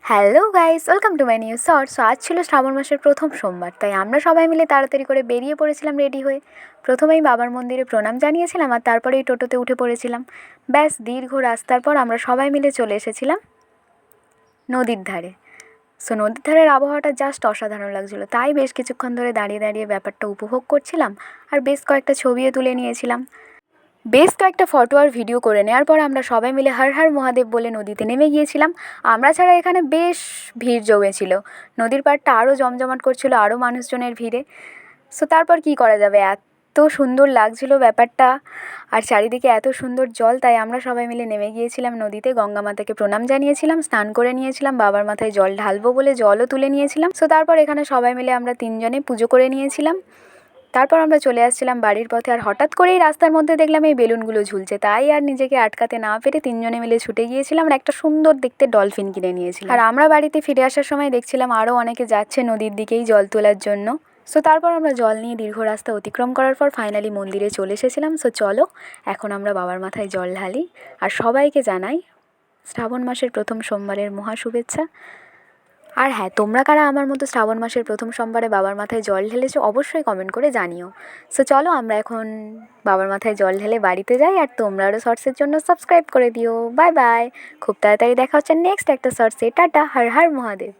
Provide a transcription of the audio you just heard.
Hello guys, welcome to my new short. So আজ ছিল শ্রাবণ মাসের প্রথম সোমবার, তাই আমরা সবাই মিলে তাড়াতাড়ি করে বেরিয়ে পড়েছিলাম রেডি হয়ে। প্রথমেই বাবার মন্দিরে প্রণাম জানিয়েছিলাম আর তারপরেই টোটোতে উঠে পড়েছিলাম। ব্যাস দীর্ঘ রাস্তার পর আমরা সবাই মিলে চলে এসেছিলাম নদীর ধারে। সো নদীর ধারের আবহাওয়াটা জাস্ট অসাধারণ লাগছিলো, তাই বেশ কিছুক্ষণ ধরে দাঁড়িয়ে দাঁড়িয়ে ব্যাপারটা উপভোগ করছিলাম আর বেশ কয়েকটা ছবিও তুলে নিয়েছিলাম। বেশ কয়েকটা ফটো আর ভিডিও করে নেওয়ার পর আমরা সবাই মিলে হর হর মহাদেব বলে নদীতে নেমে গিয়েছিলাম। আমরা ছাড়া এখানে বেশ ভিড় জমেছিল, নদীর পাড়টা আরও জমজমাট করছিল আরও মানুষজনের ভিড়ে। সো তারপর কি করা যাবে, এত সুন্দর লাগছিল ব্যাপারটা আর চারিদিকে এত সুন্দর জল, তাই আমরা সবাই মিলে নেমে গিয়েছিলাম নদীতে। গঙ্গা মাতাকে প্রণাম জানিয়েছিলাম, স্নান করে নিয়েছিলাম, বাবার মাথায় জল ঢালবো বলে জলও তুলে নিয়েছিলাম। সো তারপর এখানে সবাই মিলে আমরা তিনজনে পুজো করে নিয়েছিলাম। তারপর আমরা চলে আসছিলাম বাড়ির পথে আর হঠাৎ করেই রাস্তার মধ্যে দেখলাম এই বেলুনগুলো ঝুলছে, তাই আর নিজেকে আটকাতে না পেরে তিনজনে মিলে ছুটে গিয়েছিলাম আর একটা সুন্দর দেখতে ডলফিন কিনে নিয়েছিলাম। আর আমরা বাড়িতে ফিরে আসার সময় দেখছিলাম আরও অনেকে যাচ্ছে নদীর দিকেই জল তোলার জন্য। সো তারপর আমরা জল নিয়ে দীর্ঘ রাস্তা অতিক্রম করার পর ফাইনালি মন্দিরে চলে এসেছিলাম। সো চলো এখন আমরা বাবার মাথায় জল ঢালি আর সবাইকে জানাই শ্রাবণ মাসের প্রথম সোমবারের মহা শুভেচ্ছা। আর হ্যাঁ, তোমরা কারা আমার মতো শ্রাবণ মাসের প্রথম সোমবারে বাবার মাথায় জল ঢেলেছো অবশ্যই কমেন্ট করে জানিও। সো চলো আমরা এখন বাবার মাথায় জল ঢেলে বাড়িতে যাই, আর তোমরা আরও শর্টসের জন্য সাবস্ক্রাইব করে দিও। বাই বাই, খুব তাড়াতাড়ি দেখা হচ্ছে নেক্সট একটা শর্টসে। টাটা, হর হর মহাদেব।